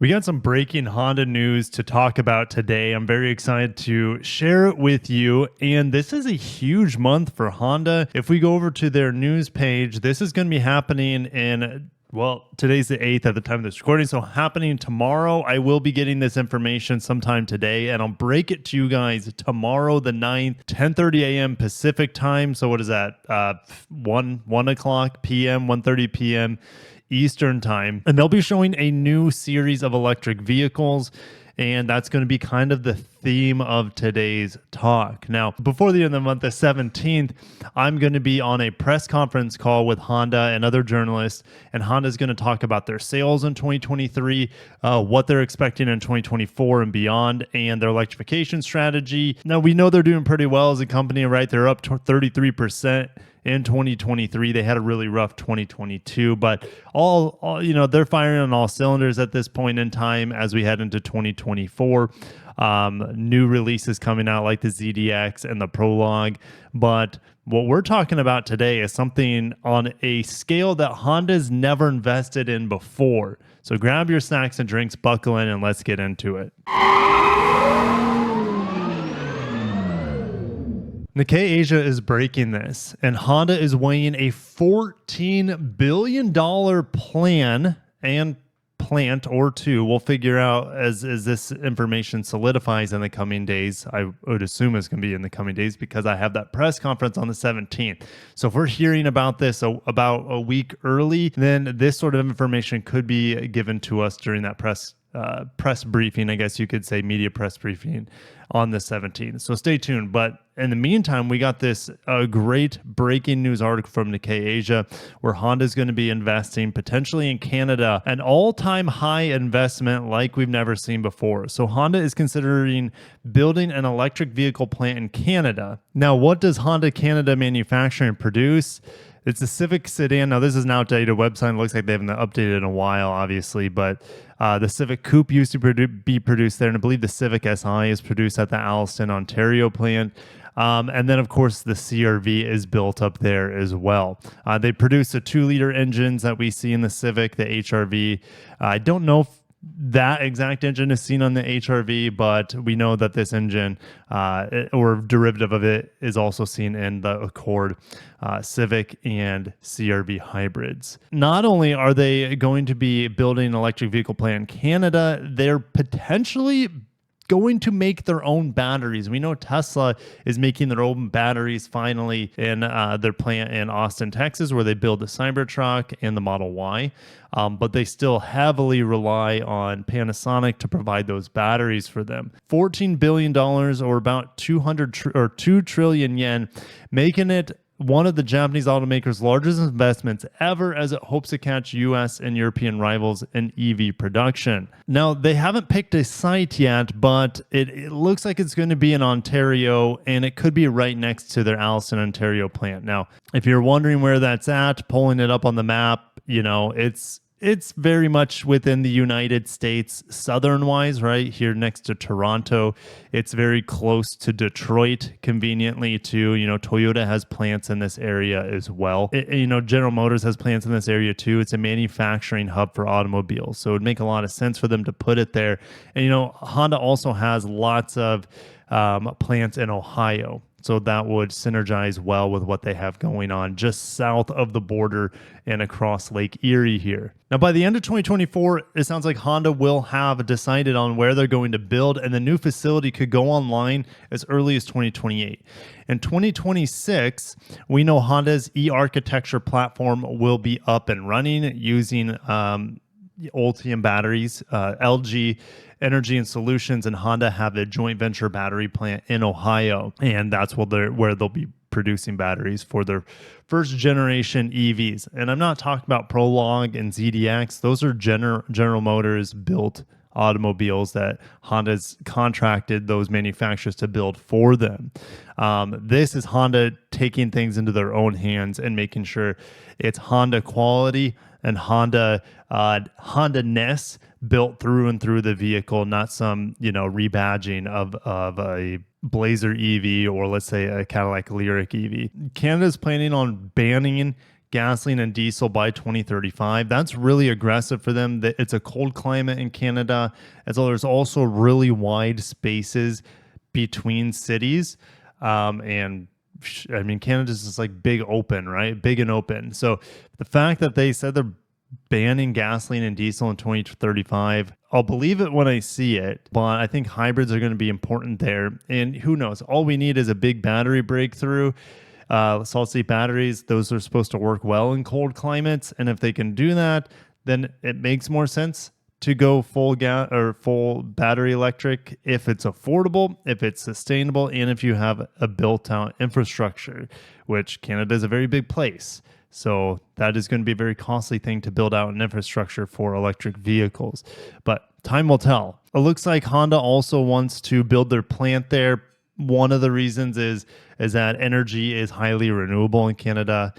We got some breaking Honda news to talk about today. I'm very excited to share it with you. And this is a huge month for Honda. If we go over to their news page, this is going to be happening in, well, today's the 8th at the time of this recording. So happening tomorrow. I will be getting this information sometime today, and I'll break it to you guys tomorrow, the 9th, 10:30 a.m. Pacific time. So what is that? 1 o'clock p.m., 1:30 p.m. Eastern time, and they'll be showing a new series of electric vehicles, and that's going to be kind of the theme of today's talk. Now, before the end of the month, the 17th, I'm going to be on a press conference call with Honda and other journalists, and Honda's going to talk about their sales in 2023, what they're expecting in 2024 and beyond, and their electrification strategy. Now, we know they're doing pretty well as a company, right? They're up to 33% in 2023. They had a really rough 2022, but all they're firing on all cylinders at this point in time as we head into 2024. New releases coming out like the ZDX and the Prologue, but what we're talking about today is something on a scale that Honda's never invested in before. So grab your snacks and drinks, buckle in, and let's get into it. Nikkei Asia is breaking this, and Honda is weighing a $14 billion plan and plant or two. We'll figure out as this information solidifies in the coming days. I would assume it's going to be in the coming days because I have that press conference on the 17th. So if we're hearing about this about a week early, then this sort of information could be given to us during that press briefing, I guess you could say, media press briefing on the 17th. So stay tuned. But in the meantime, we got this great breaking news article from Nikkei Asia where Honda is going to be investing potentially in Canada, an all-time high investment like we've never seen before. So Honda is considering building an electric vehicle plant in Canada. Now, what does Honda Canada Manufacturing produce? It's a Civic sedan. Now, this is an outdated website. It looks like they haven't updated in a while, obviously, but the Civic Coupe used to be produced there, and I believe the Civic Si is produced at the Alliston, Ontario plant. And then, of course, the CR-V is built up there as well. They produce the 2-liter engines that we see in the Civic, the HR-V. I don't know if that exact engine is seen on the HR-V, but we know that this engine or derivative of it is also seen in the Accord, Civic, and CR-V hybrids. Not only are they going to be building an electric vehicle plant in Canada, they're potentially going to make their own batteries. We know Tesla is making their own batteries finally in their plant in Austin, Texas, where they build the Cybertruck and the Model Y. But they still heavily rely on Panasonic to provide those batteries for them. $14 billion or about 2 trillion yen, making it one of the Japanese automakers' largest investments ever as it hopes to catch US and European rivals in EV production. Now, they haven't picked a site yet, but it looks like it's going to be in Ontario, and it could be right next to their Alliston, Ontario plant. Now, if you're wondering where that's at, pulling it up on the map, it's very much within the United States, southern-wise, right here next to Toronto. It's very close to Detroit, conveniently, too. Toyota has plants in this area as well. General Motors has plants in this area, too. It's a manufacturing hub for automobiles, so it would make a lot of sense for them to put it there. And, Honda also has lots of plants in Ohio. So that would synergize well with what they have going on just south of the border and across Lake Erie here. Now, by the end of 2024, it sounds like Honda will have decided on where they're going to build, and the new facility could go online as early as 2028. In 2026, we know Honda's e-architecture platform will be up and running using Ultium batteries. LG Energy and Solutions and Honda have a joint venture battery plant in Ohio, and that's where they'll be producing batteries for their first generation EVs. And I'm not talking about Prologue and ZDX. Those are General Motors built automobiles that Honda's contracted those manufacturers to build for them. This is Honda taking things into their own hands and making sure it's Honda quality and Honda-ness built through and through the vehicle, not some rebadging of a Blazer EV or let's say a Cadillac Lyriq EV. Canada's planning on banning gasoline and diesel by 2035. That's really aggressive for them. It's a cold climate in Canada, and so there's also really wide spaces between cities. And I mean, Canada's just like big open, right? Big and open. So the fact that they said they're banning gasoline and diesel in 2035, I'll believe it when I see it, but I think hybrids are going to be important there. And who knows? All we need is a big battery breakthrough. Solid-state batteries, those are supposed to work well in cold climates, and if they can do that, then it makes more sense to go full battery electric if it's affordable, if it's sustainable, and if you have a built-out infrastructure, which Canada is a very big place. So that is going to be a very costly thing to build out an infrastructure for electric vehicles. But time will tell. It looks like Honda also wants to build their plant there. One of the reasons is that energy is highly renewable in Canada.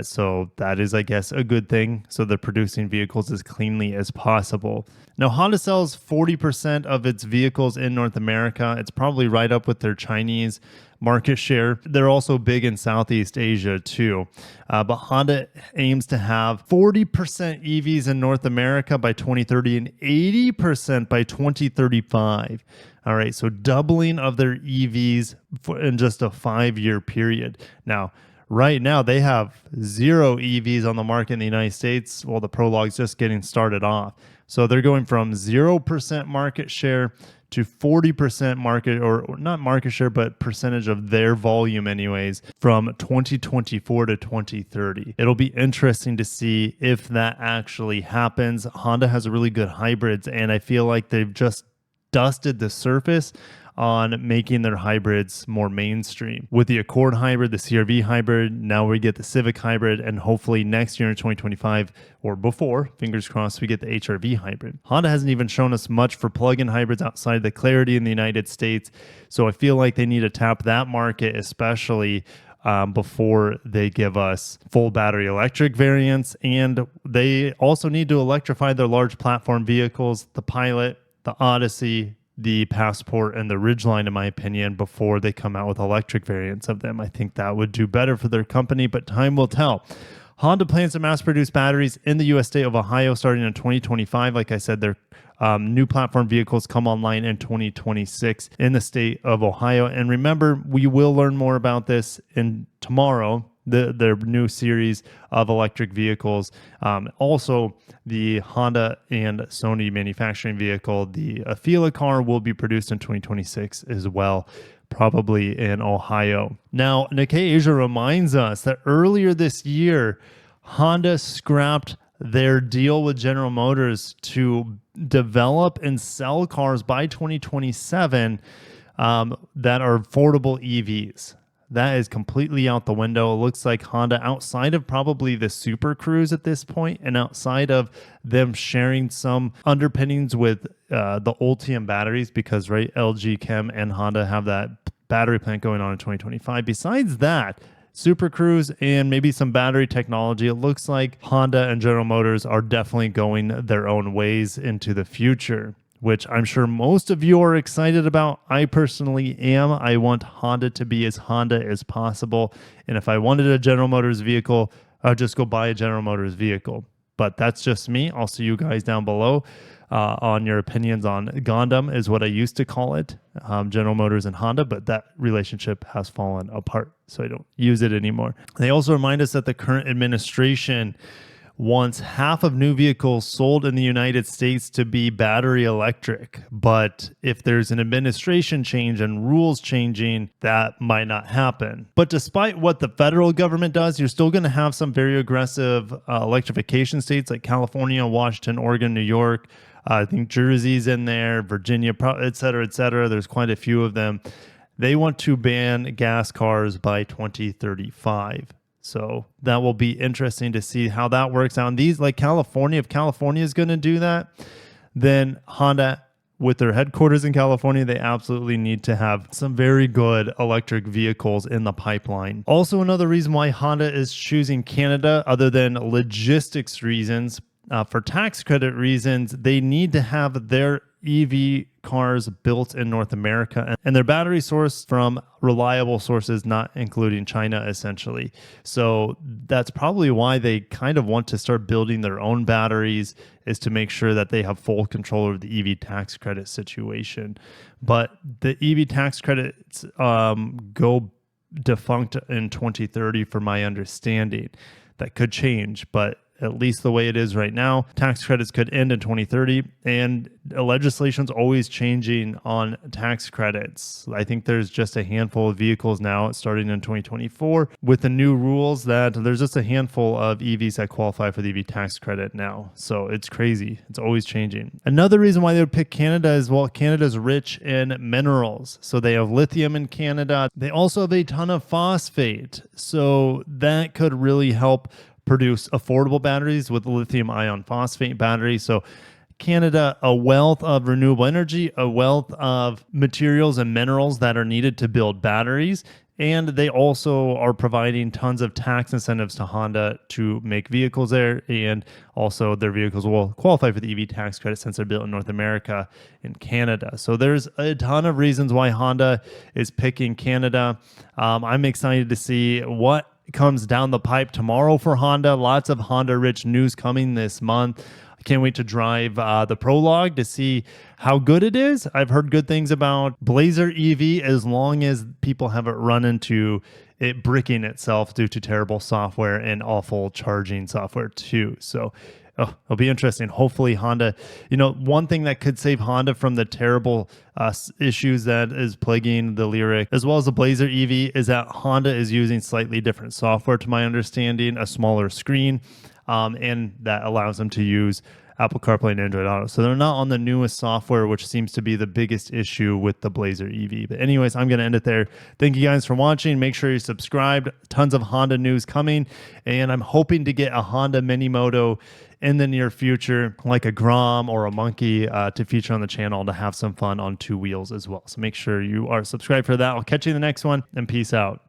So that is, I guess, a good thing. So they're producing vehicles as cleanly as possible. Now, Honda sells 40% of its vehicles in North America. It's probably right up with their Chinese market share. They're also big in Southeast Asia too. But Honda aims to have 40% EVs in North America by 2030 and 80% by 2035. All right, so doubling of their EVs in just a 5-year period. Now, right now, they have 0 EVs on the market in the United States. Well, the Prologue's just getting started off. So they're going from 0% market share to 40% market, or not market share, but percentage of their volume anyways, from 2024 to 2030. It'll be interesting to see if that actually happens. Honda has a really good hybrids, and I feel like they've just dusted the surface on making their hybrids more mainstream. With the Accord hybrid, the CR-V hybrid, now we get the Civic hybrid, and hopefully next year in 2025 or before, fingers crossed, we get the HR-V hybrid. Honda hasn't even shown us much for plug-in hybrids outside the Clarity in the United States, so I feel like they need to tap that market, especially before they give us full battery electric variants, and they also need to electrify their large platform vehicles, the Pilot, the Odyssey, the Passport, and the Ridgeline, in my opinion, before they come out with electric variants of them. I think that would do better for their company, but time will tell. Honda plans to mass produce batteries in the U.S. state of Ohio starting in 2025. Like I said, their new platform vehicles come online in 2026 in the state of Ohio. And remember, we will learn more about this in tomorrow, their new series of electric vehicles. Also, the Honda and Sony manufacturing vehicle, the Afeela car, will be produced in 2026 as well, probably in Ohio. Now, Nikkei Asia reminds us that earlier this year, Honda scrapped their deal with General Motors to develop and sell cars by 2027 that are affordable EVs. That is completely out the window. It looks like Honda, outside of probably the Super Cruise at this point, and outside of them sharing some underpinnings with the Ultium batteries, because right, LG Chem and Honda have that battery plant going on in 2025. Besides that, Super Cruise and maybe some battery technology, it looks like Honda and General Motors are definitely going their own ways into the future, which I'm sure most of you are excited about. I personally am. I want Honda to be as Honda as possible. And if I wanted a General Motors vehicle, I'd just go buy a General Motors vehicle. But that's just me. I'll see you guys down below on your opinions on Gundam, is what I used to call it, General Motors and Honda, but that relationship has fallen apart, so I don't use it anymore. They also remind us that the current administration wants half of new vehicles sold in the United States to be battery electric. But if there's an administration change and rules changing, that might not happen. But despite what the federal government does, you're still going to have some very aggressive electrification states like California, Washington, Oregon, New York. I think Jersey's in there, Virginia, et cetera, et cetera. There's quite a few of them. They want to ban gas cars by 2035. So that will be interesting to see how that works out. And these, like California, if California is going to do that, then Honda, with their headquarters in California, they absolutely need to have some very good electric vehicles in the pipeline. Also, another reason why Honda is choosing Canada, other than logistics reasons, for tax credit reasons, they need to have their EV cars built in North America, and their battery sourced from reliable sources, not including China, essentially. So that's probably why they kind of want to start building their own batteries, is to make sure that they have full control over the EV tax credit situation. But the EV tax credits go defunct in 2030, for my understanding. That could change, but at least the way it is right now, tax credits could end in 2030, and legislation's always changing on tax credits. I think there's just a handful of vehicles now starting in 2024 with the new rules that there's just a handful of EVs that qualify for the EV tax credit now. So it's crazy. It's always changing. Another reason why they would pick Canada is, well, Canada's rich in minerals. So they have lithium in Canada. They also have a ton of phosphate. So that could really help produce affordable batteries with lithium ion phosphate batteries. So Canada, a wealth of renewable energy, a wealth of materials and minerals that are needed to build batteries. And they also are providing tons of tax incentives to Honda to make vehicles there. And also their vehicles will qualify for the EV tax credit since they're built in North America and Canada. So there's a ton of reasons why Honda is picking Canada. I'm excited to see what comes down the pipe tomorrow for Honda. Lots of Honda rich news coming this month. I can't wait to drive the Prologue to see how good it is. I've heard good things about Blazer EV, as long as people haven't run into it bricking itself due to terrible software and awful charging software too. So it'll be interesting. Hopefully Honda, one thing that could save Honda from the terrible issues that is plaguing the Lyriq as well as the Blazer EV is that Honda is using slightly different software, to my understanding, a smaller screen, and that allows them to use Apple CarPlay and Android Auto. So they're not on the newest software, which seems to be the biggest issue with the Blazer EV. But anyways, I'm going to end it there. Thank you guys for watching. Make sure you're subscribed. Tons of Honda news coming. And I'm hoping to get a Honda Minimoto in the near future, like a Grom or a Monkey, to feature on the channel to have some fun on two wheels as well. So make sure you are subscribed for that. I'll catch you in the next one, and peace out.